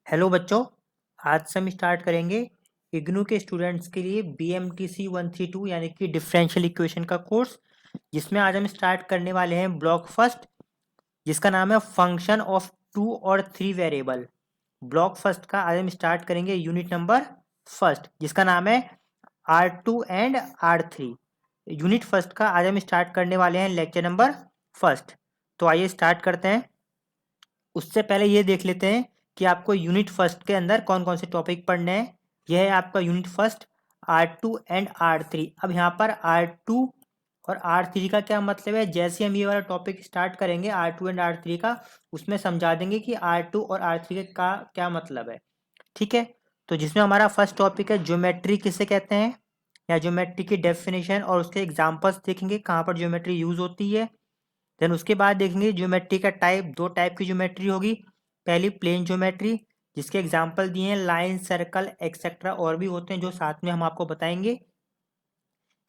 Hello बच्चों, आज से हम स्टार्ट करेंगे इग्नू के स्टूडेंट्स के लिए BMTC 132 यानी कि डिफरेंशियल इक्वेशन का कोर्स, जिसमें आज हम स्टार्ट करने वाले हैं ब्लॉक फर्स्ट, जिसका नाम है फंक्शन ऑफ 2 और 3 वेरिएबल। ब्लॉक फर्स्ट का आज हम स्टार्ट करेंगे यूनिट नंबर फर्स्ट, जिसका नाम है R2 and R3। Unit first का आज हम स्टार्ट करने वाले हैं लेक्चर नंबर फर्स्ट। तो आइए स्टार्ट करते हैं। उससे पहले ये देख लेते हैं कि आपको यूनिट फर्स्ट के अंदर कौन कौन से टॉपिक पढ़ने हैं। यह है आपका unit first R2 and R3। अब यहाँ पर R2 और R3 का क्या मतलब है, जैसे हम ये वाला टॉपिक स्टार्ट करेंगे R2 एंड R3 का, उसमें समझा देंगे कि R2 और R3 का क्या मतलब है। ठीक है, तो जिसमें हमारा फर्स्ट टॉपिक है ज्योमेट्री किसे कहते हैं, या ज्योमेट्री की डेफिनेशन और उसके एग्जाम्पल्स देखेंगे कहाँ पर ज्योमेट्री यूज होती है। देन उसके बाद देखेंगे ज्योमेट्री का टाइप, दो टाइप की ज्योमेट्री होगी। पहली प्लेन ज्योमेट्री, जिसके एग्जांपल दिए हैं लाइन, सर्कल एक्सेट्रा, और भी होते हैं जो साथ में हम आपको बताएंगे।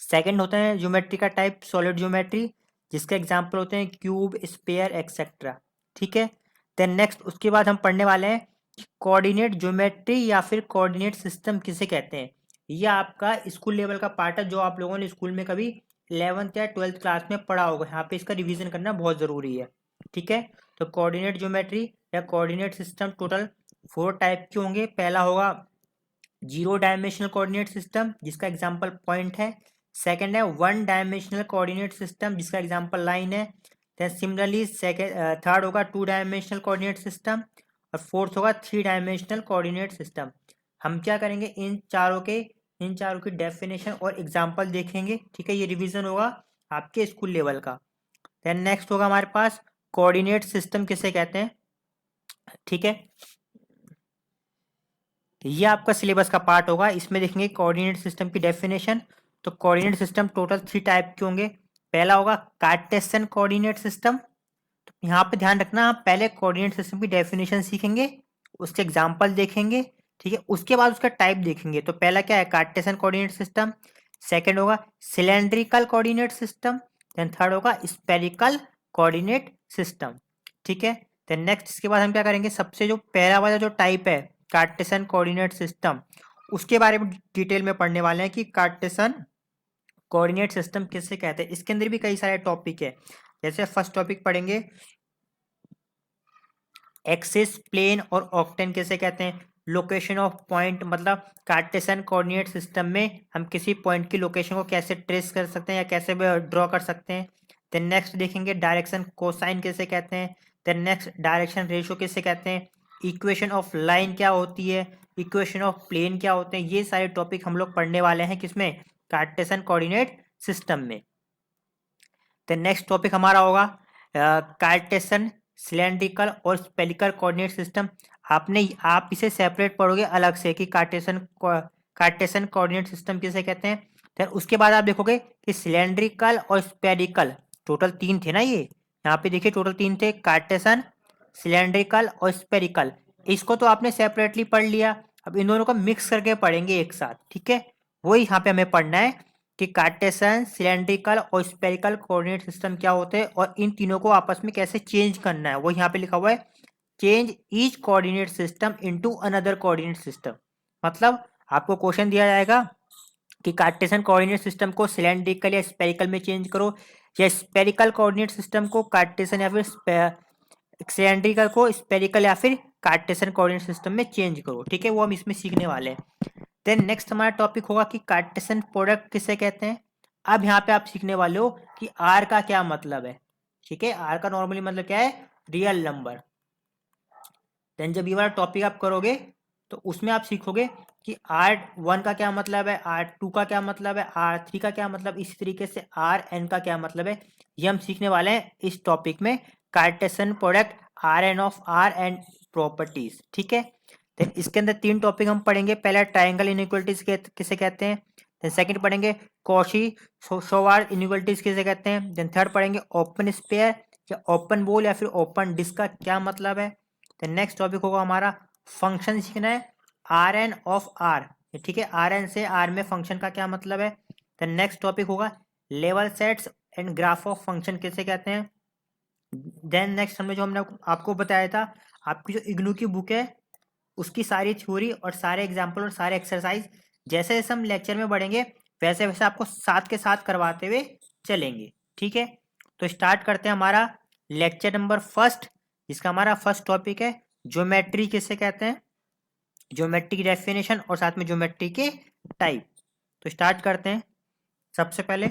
सेकंड होता है ज्योमेट्री का टाइप सॉलिड ज्योमेट्री, जिसके एग्जांपल होते हैं क्यूब, स्फीयर एक्सेट्रा। ठीक है, देन नेक्स्ट उसके बाद हम पढ़ने वाले हैं कोऑर्डिनेट ज्योमेट्री या फिर कोऑर्डिनेट सिस्टम किसे कहते हैं। यह आपका स्कूल लेवल का पार्ट है, जो आप लोगों ने स्कूल में कभी 11th या 12th क्लास में पढ़ा होगा। यहाँ पे इसका रिवीजन करना बहुत ज़रूरी है। ठीक है, तो कोऑर्डिनेट ज्योमेट्री या कोऑर्डिनेट सिस्टम टोटल 4 टाइप के होंगे। पहला होगा 0 डायमेंशनल कोऑर्डिनेट सिस्टम, जिसका एग्जांपल पॉइंट है। सेकंड है 1 डायमेंशनल कोऑर्डिनेट सिस्टम, जिसका एग्जांपल लाइन है। देन सिमिलरली थर्ड होगा 2 डायमेंशनल कोऑर्डिनेट सिस्टम, और फोर्थ होगा 3 डायमेंशनल कोऑर्डिनेट सिस्टम। हम क्या करेंगे, इन चारों की डेफिनेशन और एग्जांपल देखेंगे। ठीक है, ये रिवीजन होगा आपके स्कूल लेवल का। देन नेक्स्ट होगा हमारे पास कोऑर्डिनेट सिस्टम किसे कहते हैं। ठीक है, ये आपका सिलेबस का पार्ट होगा, इसमें देखेंगे कोऑर्डिनेट सिस्टम की डेफिनेशन। तो कोऑर्डिनेट सिस्टम टोटल 3 टाइप के होंगे। पहला होगा कार्टेशियन कोऑर्डिनेट सिस्टम। तो यहाँ पे ध्यान रखना, आप पहले कोऑर्डिनेट सिस्टम की डेफिनेशन सीखेंगे, उसके एग्जाम्पल देखेंगे। ठीक है, उसके बाद उसका टाइप देखेंगे। तो पहला क्या है, कार्टेशियन कोऑर्डिनेट सिस्टम। सेकेंड होगा cylindrical coordinate system. Then third होगा स्पेरिकल कोऑर्डिनेट सिस्टम। ठीक है, देन नेक्स्ट इसके बाद हम क्या करेंगे, सबसे जो पहला वाला जो टाइप है कार्टेशियन कोऑर्डिनेट सिस्टम, उसके बारे में डिटेल में पढ़ने वाले हैं कि कार्टेशियन कोऑर्डिनेट सिस्टम किससे कहते हैं। इसके अंदर भी कई सारे टॉपिक है। जैसे फर्स्ट टॉपिक पढ़ेंगे एक्सिस, प्लेन और ऑक्टेन किसे कहते हैं। लोकेशन ऑफ पॉइंट, मतलब कार्टेशियन कोऑर्डिनेट सिस्टम में हम किसी पॉइंट की लोकेशन को कैसे ट्रेस कर सकते हैं या कैसे ड्रॉ कर सकते हैं। देन नेक्स्ट देखेंगे डायरेक्शन कोसाइन किसे कहते हैं। देन नेक्स्ट डायरेक्शन रेशियो किसे कहते हैं। इक्वेशन ऑफ लाइन क्या होती है, इक्वेशन ऑफ प्लेन क्या होते हैं। ये सारे टॉपिक हम लोग पढ़ने वाले हैं किसमें, कार्टेशियन कोऑर्डिनेट सिस्टम में। देन नेक्स्ट टॉपिक हमारा होगा कार्टेशियन, सिलेंड्रिकल और स्पेरिकल कोऑर्डिनेट सिस्टम। आप इसे सेपरेट पढ़ोगे अलग से कि कार्टेशियन कोऑर्डिनेट सिस्टम किसे कहते हैं। फिर उसके बाद आप देखोगे कि सिलेंड्रिकल और स्पेरिकल, टोटल 3 थे ना ये, यहाँ पे देखिए टोटल 3 थे, कार्टेशियन, सिलेंड्रिकल और स्पेरिकल। इसको तो आपने सेपरेटली पढ़ लिया, अब इन दोनों को मिक्स करके पढ़ेंगे एक साथ। ठीक है, वही यहाँ पे हमें पढ़ना है कि कार्टेशियन, सिलेंड्रिकल और स्पेरिकल कोऑर्डिनेट सिस्टम क्या होते हैं और इन तीनों को आपस में कैसे चेंज करना है। वो यहाँ पे लिखा हुआ है change each coordinate system into another coordinate system. मतलब आपको क्वेश्चन दिया जाएगा कि कार्टेशियन कोऑर्डिनेट सिस्टम को सिलेंड्रिकल या स्पेरिकल में चेंज करो, या स्पेरिकल कोऑर्डिनेट सिस्टम को कार्टेशियन या फिर सिलेंड्रिकल को स्पेरिकल या फिर कार्टेशियन कोऑर्डिनेट सिस्टम में चेंज करो। ठीक है, वो हम इसमें सीखने वाले हैं। देन नेक्स्ट हमारा टॉपिक होगा कि कार्टेशियन प्रोडक्ट किसे कहते हैं। अब यहाँ पे आप सीखने वाले हो कि आर का क्या मतलब है। ठीक है, आर का नॉर्मली मतलब क्या है, रियल नंबर। देन जब ये वाला टॉपिक आप करोगे तो उसमें आप सीखोगे कि R1 का क्या मतलब है, R2 का क्या मतलब है, R3 का क्या मतलब, इसी तरीके से Rn का क्या मतलब है। ये हम सीखने वाले हैं इस टॉपिक में, Cartesian product, Rn of R and properties. ठीक है, देन इसके अंदर 3 टॉपिक हम पढ़ेंगे। पहला ट्राइंगल इनइक्वलिटीज किसे कहते हैं। देन सेकंड पढ़ेंगे कॉशी शोवार्ड इनइक्वलिटीज किसे कहते हैं। देन थर्ड पढ़ेंगे ओपन स्पेयर या ओपन बॉल या फिर ओपन डिस्क का क्या मतलब है। तो नेक्स्ट टॉपिक होगा हमारा फंक्शन सीखना है, आर एन ऑफ आर। ठीक है, आर एन से आर में फंक्शन का क्या मतलब है। तो नेक्स्ट टॉपिक होगा level sets and graph of function किसे कहते हैं। देन नेक्स्ट हमने आपको बताया था, आपकी जो इग्नू की बुक है उसकी सारी थ्योरी और सारे एग्जाम्पल और सारे एक्सरसाइज जैसे जैसे हम लेक्चर में बढ़ेंगे वैसे वैसे आपको साथ के साथ करवाते हुए चलेंगे। ठीक है, तो स्टार्ट करते हैं हमारा लेक्चर नंबर फर्स्ट, जिसका हमारा फर्स्ट टॉपिक है ज्योमेट्री किसे कहते हैं, ज्योमेट्री की डेफिनेशन और साथ में ज्योमेट्री के टाइप। तो स्टार्ट करते हैं। सबसे पहले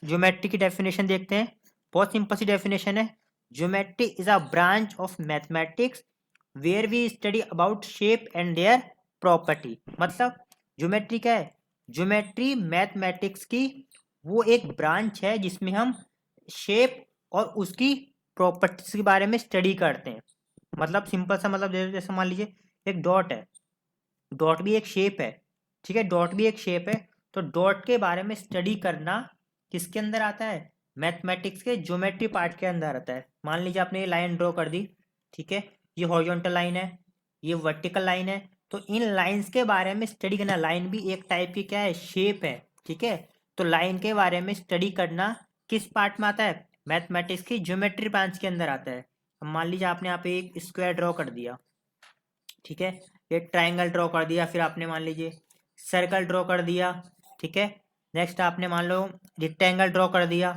ज्योमेट्री की डेफिनेशन देखते हैं। बहुत सिंपल सी डेफिनेशन है, geometry is a branch of mathematics where we study about shape and their property. मतलब ज्योमेट्री क्या है, ज्योमेट्री मैथमेटिक्स की वो एक ब्रांच है जिसमें हम शेप और उसकी प्रॉपर्टीज के बारे में स्टडी करते हैं। मतलब सिंपल सा मतलब जैसे जैसे मान लीजिए एक डॉट है, डॉट भी एक शेप है। ठीक है, डॉट भी एक शेप है। तो डॉट के बारे में स्टडी करना किसके अंदर आता है, मैथमेटिक्स के ज्योमेट्री पार्ट के अंदर आता है। मान लीजिए आपने ये लाइन ड्रॉ कर दी, ठीक है, ये हॉरिजॉन्टल लाइन है, ये वर्टिकल लाइन है। तो इन लाइंस के बारे में स्टडी करना, लाइन भी एक टाइप की क्या है, शेप है। ठीक है, तो लाइन के बारे में स्टडी करना किस पार्ट में आता है, मैथमेटिक्स की ज्योमेट्री ब्रांच के अंदर आता है। अब मान लीजिए आपने यहाँ पे एक स्क्वायर ड्रॉ कर दिया, ठीक है, ये ट्राइंगल ड्रॉ कर दिया, फिर आपने मान लीजिए सर्कल ड्रॉ कर दिया। ठीक है, नेक्स्ट आपने मान लो रेक्टेंगल ड्रॉ कर दिया।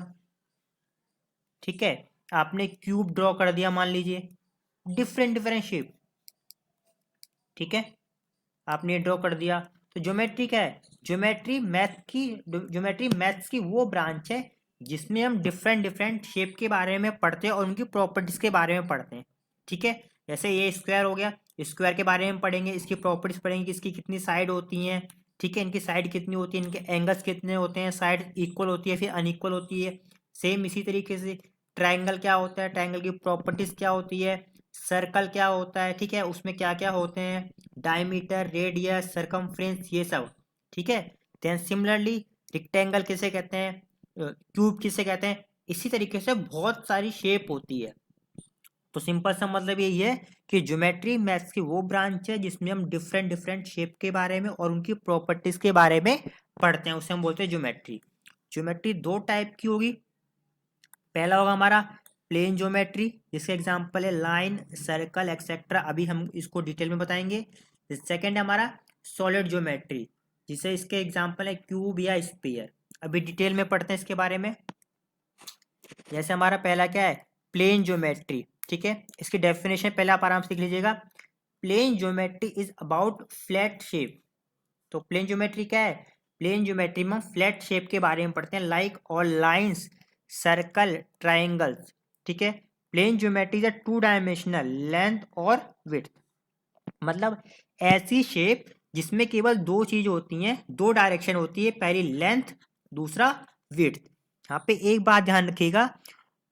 ठीक है, आपने क्यूब ड्रॉ कर दिया, मान लीजिए डिफरेंट डिफरेंट शेप। ठीक है, आपने ये ड्रॉ कर दिया। तो ज्योमेट्री क्या है, ज्योमेट्री मैथ्स की वो ब्रांच है जिसमें हम डिफरेंट डिफरेंट शेप के बारे में पढ़ते हैं और उनकी प्रॉपर्टीज के बारे में पढ़ते हैं। ठीक है, जैसे ये स्क्वायर हो गया, स्क्वायर के बारे में पढ़ेंगे, इसकी प्रॉपर्टीज पढ़ेंगे कि इसकी कितनी साइड होती हैं। ठीक है, इनकी साइड कितनी होती है, इनके एंगल्स कितने होते हैं, साइड इक्वल होती है फिर अनइक्वल होती है। सेम इसी तरीके से ट्राइंगल क्या होता है, ट्राइंगल की प्रॉपर्टीज क्या होती है, सर्कल क्या होता है, ठीक है, उसमें क्या क्या होते हैं, डायमीटर, रेडियस, सरकमफ्रेंस, ये सब। ठीक है, देन सिमिलरली रेक्टेंगल किसे कहते हैं, क्यूब किसे कहते हैं, इसी तरीके से बहुत सारी शेप होती है। तो सिंपल सा मतलब यही है कि ज्योमेट्री मैथ्स की वो ब्रांच है जिसमें हम डिफरेंट डिफरेंट शेप के बारे में और उनकी प्रॉपर्टीज के बारे में पढ़ते हैं, उसे हम बोलते हैं ज्योमेट्री। ज्योमेट्री दो टाइप की होगी, पहला होगा हमारा प्लेन ज्योमेट्री, जिसके एग्जांपल है लाइन, सर्कल एक्सेट्रा, अभी हम इसको डिटेल में बताएंगे। सेकंड है हमारा सॉलिड ज्योमेट्री, जिसे इसके एग्जांपल है क्यूब या स्फीयर, अभी डिटेल में पढ़ते हैं इसके बारे में। जैसे हमारा पहला क्या है, प्लेन ज्योमेट्री। ठीक है, इसकी डेफिनेशन पहले आप आराम से लिख लीजिएगा, plane geometry is about flat shape. तो प्लेन ज्योमेट्री क्या है, प्लेन ज्योमेट्री में हम फ्लैट शेप के बारे में पढ़ते हैं, लाइक और लाइंस, सर्कल, ट्राइंगल्स। ठीक है, plane geometry is a two dimensional, length और विड्थ। मतलब ऐसी शेप जिसमें केवल दो चीज होती हैं, दो डायरेक्शन होती है, पहली लेंथ, दूसरा विड्थ। यहाँ पे एक बात ध्यान रखिएगा,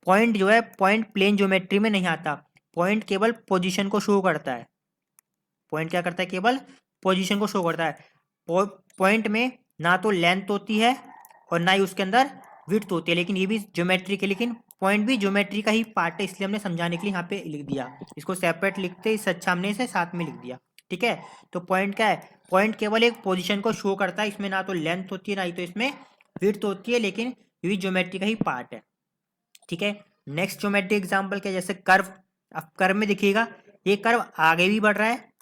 पॉइंट जो है, पॉइंट प्लेन ज्योमेट्री में नहीं आता, पॉइंट केवल पोजीशन को शो करता है। पॉइंट क्या करता है, केवल पोजीशन को शो करता है। पॉइंट में ना तो लेंथ होती है और ना ही उसके अंदर विड्थ होती है, लेकिन ये भी ज्योमेट्री के, लेकिन पॉइंट भी ज्योमेट्री का ही पार्ट है, इसलिए हमने समझाने के लिए यहाँ पे लिख दिया। इसको सेपरेट लिखते इससे अच्छा हमने इसे साथ में लिख दिया। ठीक है, तो पॉइंट क्या है, पॉइंट केवल एक पोजीशन को शो करता है, इसमें ना तो लेंथ होती है ना ही तो इसमें विड्थ होती है, लेकिन ये भी ज्योमेट्री का ही पार्ट है। ठीक है, नेक्स्ट ज्योमेट्री एग्जाम्पल क्या, जैसे कर्व। अब कर्व में देखिएगा, ये कर्व आगे भी बढ़ रहा है,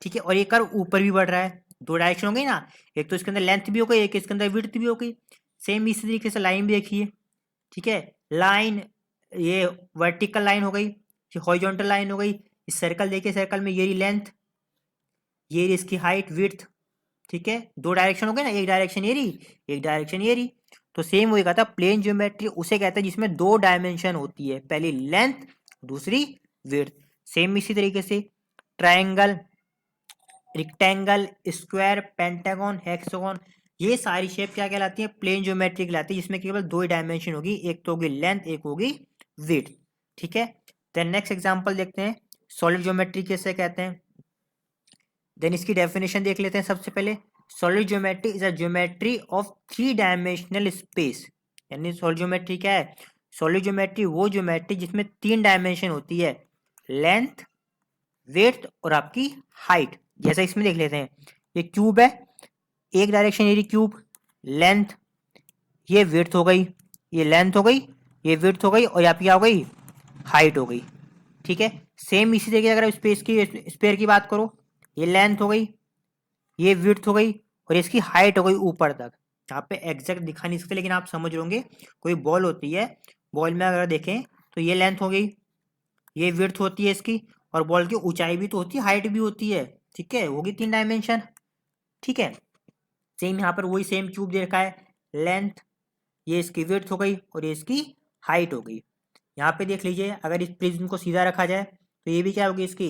ठीक है, और ये कर्व ऊपर भी बढ़ रहा है, दो डायरेक्शन हो गई ना, एक तो इसके अंदर लेंथ भी हो गई, एक इसके अंदर विड्थ भी हो गई। सेम इसी तरीके से लाइन भी देखिए। ठीक है, लाइन, ये वर्टिकल लाइन हो गई, ये हॉरिजॉन्टल लाइन हो गई। इस सर्कल देखिए, सर्कल में ये रही लेंथ, ये रही इसकी हाइट, विड्थ। ठीक है, दो डायरेक्शन हो गए ना, एक डायरेक्शन ये रही, एक डायरेक्शन ये रही। तो सेम वही कहता है, प्लेन ज्योमेट्री उसे कहते हैं जिसमें दो डायमेंशन होती है, पहली लेंथ, दूसरी विड्थ। सेम इसी तरीके से triangle, rectangle, square, pentagon, hexagon, ये सारी शेप क्या कहलाती है, प्लेन ज्योमेट्री कहलाती है, जिसमें केवल दो ही डायमेंशन होगी, एक तो होगी लेंथ, एक होगी विड्थ। ठीक है, देन नेक्स्ट एग्जांपल देखते हैं, सॉलिड ज्योमेट्री किसे कहते हैं। देन इसकी डेफिनेशन देख लेते हैं सबसे पहले। Solid geometry is a geometry of three dimensional space. यानी सॉलिड ज्योमेट्री क्या है, सॉलिड ज्योमेट्री वो ज्योमेट्री जिसमें तीन डायमेंशन होती है, लेंथ, विड्थ और आपकी हाइट। जैसा इसमें देख लेते हैं, ये क्यूब है, एक डायरेक्शन ये क्यूब, लेंथ, ये विड्थ हो गई, ये लेंथ हो गई, ये विड्थ हो गई, और यहाँ पे क्या हो गई, हाइट हो गई। ठीक है। सेम इसी तरीके अगर स्पेस की स्पेयर की बात करो, ये लेंथ हो गई, ये विड्थ हो गई और इसकी हाइट हो गई ऊपर तक। यहाँ पे एग्जैक्ट दिखा नहीं सकते लेकिन आप समझ होंगे। कोई बॉल होती है, बॉल में अगर देखें तो ये लेंथ हो गई, ये विड्थ होती है इसकी, और बॉल की ऊंचाई भी तो होती है, हाइट भी होती है। ठीक है, होगी 3 डायमेंशन। ठीक है, सेम यहाँ पर वही सेम क्यूब दे रखा है, लेंथ, ये इसकी विड्थ हो गई और ये इसकी हाइट हो गई। यहाँ पे देख लीजिए, अगर इस प्रिज्म को सीधा रखा जाए तो ये भी क्या होगी इसकी,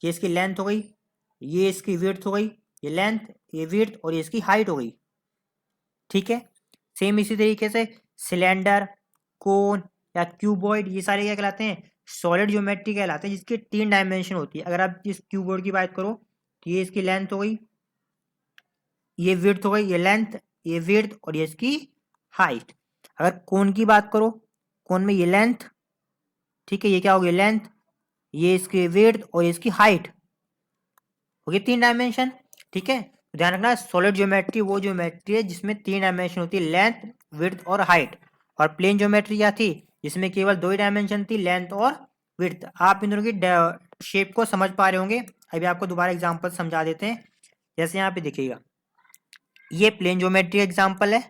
ये इसकी लेंथ हो गई, ये इसकी विड्थ हो गई, ये लेंथ, ये विड्थ और ये इसकी हाइट हो गई। ठीक है, सेम इसी तरीके से सिलेंडर, कोन या क्यूबॉइड, ये सारे क्या कहलाते हैं, सॉलिड ज्योमेट्री कहलाते हैं, जिसकी 3 डायमेंशन होती है। अगर आप इस क्यूबॉइड की बात करो तो ये इसकी लेंथ हो गई, ये विड्थ हो गई, ये लेंथ, ये विड्थ और ये इसकी हाइट। अगर कोन की बात करो, कोन में ये लेंथ, ठीक है, ये क्या होगी लेंथ, ये इसकी विड्थ और ये इसकी हाइट होगी 3 डायमेंशन। ठीक है, ध्यान रखना, सॉलिड ज्योमेट्री वो ज्योमेट्री है जिसमें 3 डायमेंशन होती है, लेंथ, विड्थ और हाइट। और प्लेन ज्योमेट्री क्या थी, जिसमें केवल 2 ही डायमेंशन थी, लेंथ और विड्थ। आप इन दोनों की शेप को समझ पा रहे होंगे। अभी आपको दोबारा एग्जांपल समझा देते हैं। जैसे यहाँ पे देखिएगा, ये प्लेन ज्योमेट्री एग्जाम्पल है।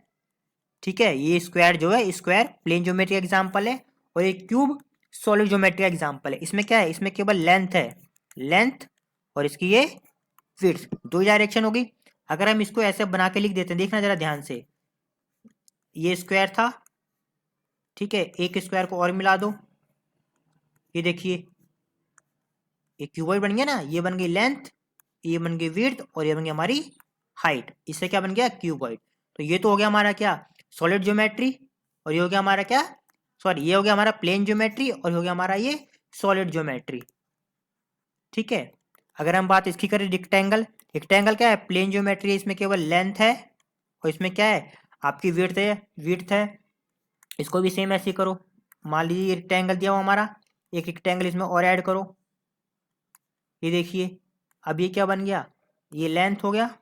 ठीक है, ये स्क्वायर जो है, स्क्वायर प्लेन ज्योमेट्री एग्जाम्पल है, और ये क्यूब सॉलिड ज्योमेट्री एग्जाम्पल है। इसमें क्या है, इसमें केवल लेंथ है, लेंथ, और इसकी ये विड्थ, 2 ही डायरेक्शन होगी। अगर हम इसको ऐसे बना के लिख देते हैं, देखना जरा ध्यान से, ये स्क्वायर था, ठीक है, एक स्क्वायर को और मिला दो, ये देखिए ये क्यूबॉइड बन गया ना, ये बन गई लेंथ, ये बन गई विड्थ और ये बन गई हमारी हाइट। इससे क्या बन गया, क्यूबॉइड। तो ये तो हो गया हमारा क्या, सॉलिड ज्योमेट्री, और ये हो गया हमारा क्या, सॉरी, ये हो गया हमारा प्लेन ज्योमेट्री, और हो गया हमारा ये सॉलिड ज्योमेट्री। ठीक है, अगर हम बात इसकी करें रेक्टेंगल, रेक्टेंगल क्या है, प्लेन ज्योमेट्री है, इसमें केवल लेंथ है और इसमें क्या है आपकी विड्थ है, विड्थ है। इसको भी सेम ऐसे ही करो, मान लीजिए रेक्टेंगल दिया हुआ हमारा, एक रेक्टेंगल इसमें और ऐड करो, ये देखिए अब ये क्या बन गया, ये लेंथ हो गया,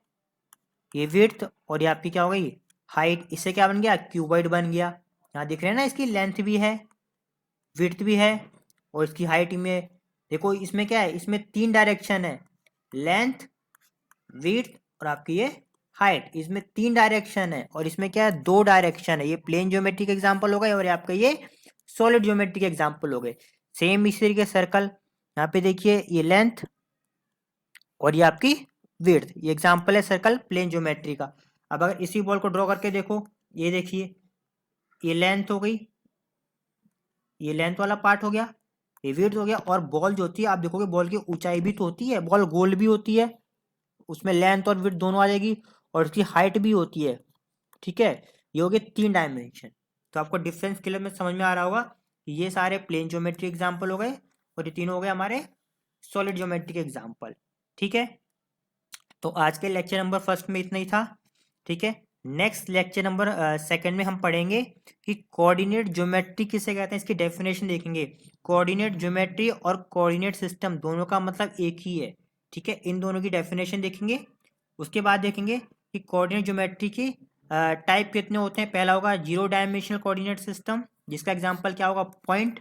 ये विड्थ और ये आपकी क्या हो गई, हाइट। इससे क्या बन गया, क्यूबॉइड बन गया। यहाँ दिख रहे हैं ना, इसकी लेंथ भी है, विड्थ भी है और इसकी हाइट में। देखो इसमें क्या है, इसमें 3 डायरेक्शन है, लेंथ, विड्थ और आपकी ये हाइट। इसमें 3 डायरेक्शन है और इसमें क्या है, 2 डायरेक्शन है। ये प्लेन ज्योमेट्री के एग्जाम्पल हो गए और आपका ये सॉलिड ज्योमेट्री के एग्जाम्पल हो गए। सेम इसी तरीके सर्कल, यहाँ पे देखिए ये लेंथ और ये आपकी विड्थ, ये एग्जाम्पल है सर्कल प्लेन ज्योमेट्री का। अब अगर इसी बॉल को ड्रॉ करके देखो, ये देखिए ये लेंथ हो गई, ये लेंथ वाला पार्ट हो गया, ये विड्थ हो गया, और बॉल जो होती है आप देखोगे बॉल की ऊंचाई भी तो होती है, बॉल गोल भी होती है, उसमें लेंथ और विड्थ दोनों आ जाएगी, और उसकी हाइट भी होती है। ठीक है, ये हो गए 3 डायमेंशन। तो आपको डिफरेंस क्लियर में समझ में आ रहा होगा कि ये सारे प्लेन ज्योमेट्री एग्जाम्पल हो गए और ये तीनों हो गए हमारे सॉलिड ज्योमेट्री के एग्जाम्पल। ठीक है, तो आज के लेक्चर नंबर फर्स्ट में इतना ही था। ठीक है, नेक्स्ट लेक्चर नंबर सेकंड में हम पढ़ेंगे कि कोऑर्डिनेट ज्योमेट्री किसे कहते हैं, इसकी डेफिनेशन देखेंगे। कोऑर्डिनेट ज्योमेट्री और कोऑर्डिनेट सिस्टम दोनों का मतलब एक ही है। ठीक है, इन दोनों की डेफिनेशन देखेंगे। उसके बाद देखेंगे कि कोऑर्डिनेट ज्योमेट्री की टाइप कितने होते हैं। पहला होगा 0 डायमेंशनल कोऑर्डिनेट सिस्टम, जिसका एग्जाम्पल क्या होगा, पॉइंट।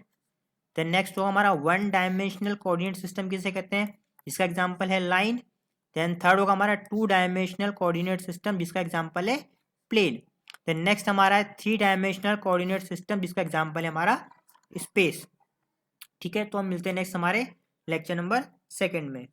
देन नेक्स्ट होगा हमारा 1 डायमेंशनल कोऑर्डिनेट सिस्टम किसे कहते हैं, जिसका एग्जाम्पल है लाइन। देन थर्ड होगा हमारा 2 डायमेंशनल कोऑर्डिनेट सिस्टम, जिसका एग्जाम्पल है प्लेन। देन नेक्स्ट हमारा है 3 डायमेंशनल कोऑर्डिनेट सिस्टम, जिसका एग्जाम्पल है हमारा स्पेस। ठीक है, तो हम मिलते हैं नेक्स्ट हमारे लेक्चर नंबर सेकंड में।